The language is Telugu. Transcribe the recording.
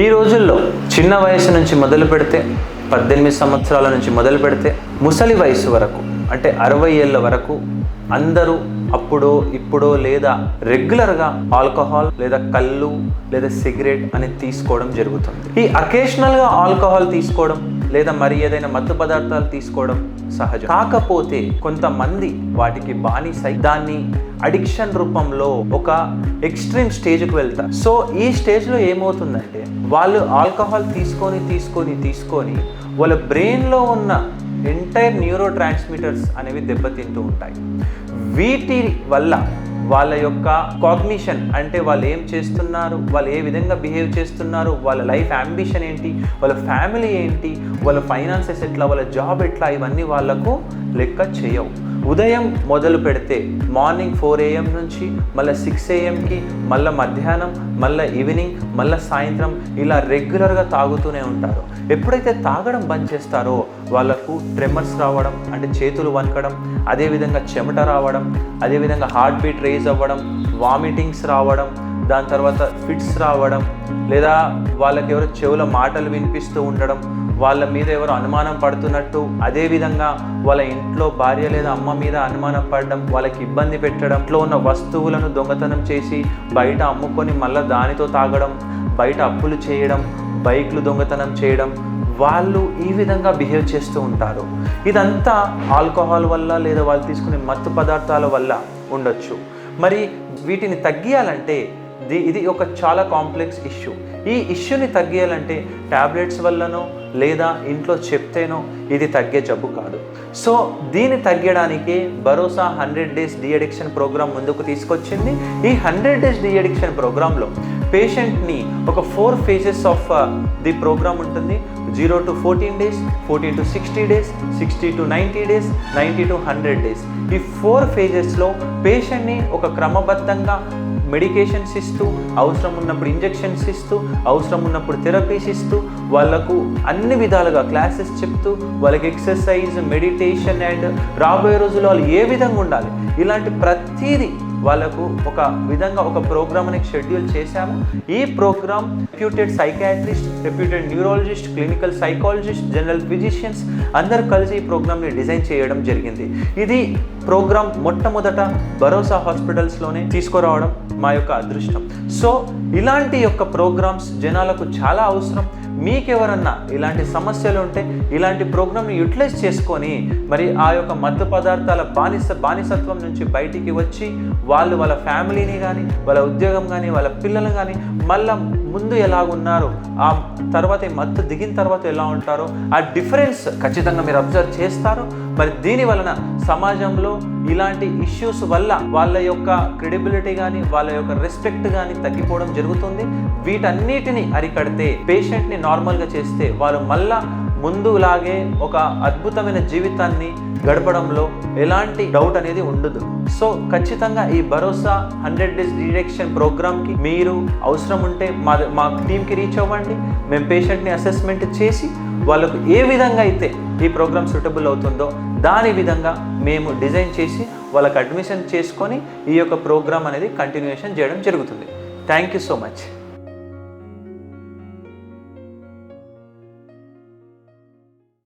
ఈ రోజుల్లో చిన్న వయసు నుంచి మొదలు పెడితే 18 సంవత్సరాల నుంచి మొదలు పెడితే ముసలి వయసు వరకు అంటే 60 ఏళ్ళ వరకు అందరూ అప్పుడో ఇప్పుడో లేదా రెగ్యులర్గా ఆల్కహాల్ లేదా కళ్ళు లేదా సిగరెట్ అనేది తీసుకోవడం జరుగుతుంది. ఈ అకేషనల్గా ఆల్కహాల్ తీసుకోవడం లేదా మరి ఏదైనా మత్తు పదార్థాలు తీసుకోవడం సహజం. కాకపోతే కొంతమంది వాటికి బానిసై దాన్ని అడిక్షన్ రూపంలో ఒక ఎక్స్ట్రీమ్ స్టేజ్కి వెళ్తారు. సో ఈ స్టేజ్లో ఏమవుతుందంటే వాళ్ళు ఆల్కహాల్ తీసుకొని వాళ్ళ బ్రెయిన్లో ఉన్న ఎంటైర్ న్యూరో ట్రాన్స్మిటర్స్ అనేవి దెబ్బతింటూ ఉంటాయి. వీటి వల్ల వాళ్ళ యొక్క కాగ్నిషన్ అంటే వాళ్ళు ఏం చేస్తున్నారు, వాళ్ళు ఏ విధంగా బిహేవ్ చేస్తున్నారు, వాళ్ళ లైఫ్ అంబిషన్ ఏంటి, వాళ్ళ ఫ్యామిలీ ఏంటి, వాళ్ళ ఫైనాన్సెస్ ఎట్లా, వాళ్ళ జాబ్ ఎట్లా, ఇవన్నీ వాళ్ళకు లెక్క చేయవు. ఉదయం మొదలు పెడితే మార్నింగ్ 4 AM నుంచి మళ్ళీ 6 AMకి మళ్ళీ మధ్యాహ్నం మళ్ళీ ఈవినింగ్ మళ్ళీ సాయంత్రం ఇలా రెగ్యులర్గా తాగుతూనే ఉంటారు. ఎప్పుడైతే తాగడం బంద్ చేస్తారో వాళ్ళకు ట్రెమర్స్ రావడం అంటే చేతులు వణకడం, అదేవిధంగా చెమట రావడం, అదేవిధంగా హార్ట్ బీట్ రేజ్ అవ్వడం, వామిటింగ్స్ రావడం, దాని తర్వాత ఫిట్స్ రావడం, లేదా వాళ్ళకి ఎవరో చెవుల మాటలు వినిపిస్తూ ఉండడం, వాళ్ళ మీద ఎవరో అనుమానం పడుతున్నట్టు, అదేవిధంగా వాళ్ళ ఇంట్లో భార్య లేదా అమ్మ మీద అనుమానం పడడం, వాళ్ళకి ఇబ్బంది పెట్టడం, ఇంట్లో ఉన్న వస్తువులను దొంగతనం చేసి బయట అమ్ముకొని మళ్ళీ దానితో తాగడం, బయట అప్పులు చేయడం, బైక్లు దొంగతనం చేయడం, వాళ్ళు ఈ విధంగా బిహేవ్ చేస్తూ ఉంటారు. ఇదంతా ఆల్కహాల్ వల్ల లేదా వాళ్ళు తీసుకునే మత్తు పదార్థాల వల్ల ఉండొచ్చు. మరి వీటిని తగ్గియాలంటే ఇది ఒక చాలా కాంప్లెక్స్ ఇష్యూ. ఈ ఇష్యూని తగ్గియాలంటే ట్యాబ్లెట్స్ వల్లనో లేదా ఇంట్లో చెప్తేనో ఇది తగ్గే జబ్బు కాదు. సో దీన్ని తగ్గడానికే భరోసా 100 Days డీఅడిక్షన్ ప్రోగ్రామ్ ముందుకు తీసుకొచ్చింది. ఈ 100 Days డీఅడిక్షన్ ప్రోగ్రాంలో పేషెంట్ని ఒక 4 phases ఆఫ్ ది ప్రోగ్రామ్ ఉంటుంది. 0 to 14 days, 14 to 60 days, 60 to 90 days, 90 to 100 days. ఈ 4 phases పేషెంట్ని ఒక క్రమబద్ధంగా మెడికేషన్స్ ఇస్తూ, అవసరం ఉన్నప్పుడు ఇంజెక్షన్స్ ఇస్తూ, అవసరం ఉన్నప్పుడు థెరపీస్ ఇస్తూ, వాళ్ళకు అన్ని విధాలుగా క్లాసెస్ చెప్తూ, వాళ్ళకి ఎక్సర్సైజ్, మెడిటేషన్ అండ్ రాబోయే రోజుల్లో వాళ్ళు ఏ విధంగా ఉండాలి ఇలాంటి ప్రతిదీ వాళ్ళకు ఒక విధంగా ఒక ప్రోగ్రామ్ అనేది షెడ్యూల్ చేశాము. ఈ program reputed psychiatrist, reputed neurologist, clinical psychologist, general physicians అందరూ కలిసి ఈ ప్రోగ్రామ్ని డిజైన్ చేయడం జరిగింది. ఇది ప్రోగ్రామ్ మొట్టమొదట భరోసా హాస్పిటల్స్లోనే తీసుకురావడం మా యొక్క అదృష్టం. సో ఇలాంటి యొక్క ప్రోగ్రామ్స్ జనాలకు చాలా అవసరం. మీకెవరన్నా ఇలాంటి సమస్యలు ఉంటే ఇలాంటి ప్రోగ్రామ్ని యూటిలైజ్ చేసుకొని మరి ఆ యొక్క మత్తు పదార్థాల బానిసత్వం నుంచి బయటికి వచ్చి వాళ్ళు వాళ్ళ ఫ్యామిలీని కానీ, వాళ్ళ ఉద్యోగం కానీ, వాళ్ళ పిల్లలు కానీ మళ్ళీ ముందు ఎలాగున్నారు, ఆ తర్వాత మత్తు దిగిన తర్వాత ఎలా ఉంటారో ఆ డిఫరెన్స్ ఖచ్చితంగా మీరు అబ్జర్వ్ చేస్తారు. మరి దీని వలన సమాజంలో ఇలాంటి ఇష్యూస్ వల్ల వాళ్ళ యొక్క క్రెడిబిలిటీ కానీ, వాళ్ళ యొక్క రెస్పెక్ట్ కానీ తగ్గిపోవడం జరుగుతుంది. వీటన్నిటిని అరికడితే, పేషెంట్ని నార్మల్గా చేస్తే వాళ్ళు మళ్ళా ముందులాగే ఒక అద్భుతమైన జీవితాన్ని గడపడంలో ఎలాంటి డౌట్ అనేది ఉండదు. సో ఖచ్చితంగా ఈ భరోసా 100 Days డీఅడిక్షన్ ప్రోగ్రామ్కి మీరు అవసరం ఉంటే మా టీంకి రీచ్ అవ్వండి. మేము పేషెంట్ని అసెస్మెంట్ చేసి వాళ్ళకు ఏ విధంగా అయితే ఈ ప్రోగ్రామ్ సూటబుల్ అవుతుందో దాని విధంగా మేము డిజైన్ చేసి వాళ్ళకి అడ్మిషన్ చేసుకొని ఈ యొక్క ప్రోగ్రామ్ అనేది కంటిన్యూషన్ చేయడం జరుగుతుంది. Thank you so much.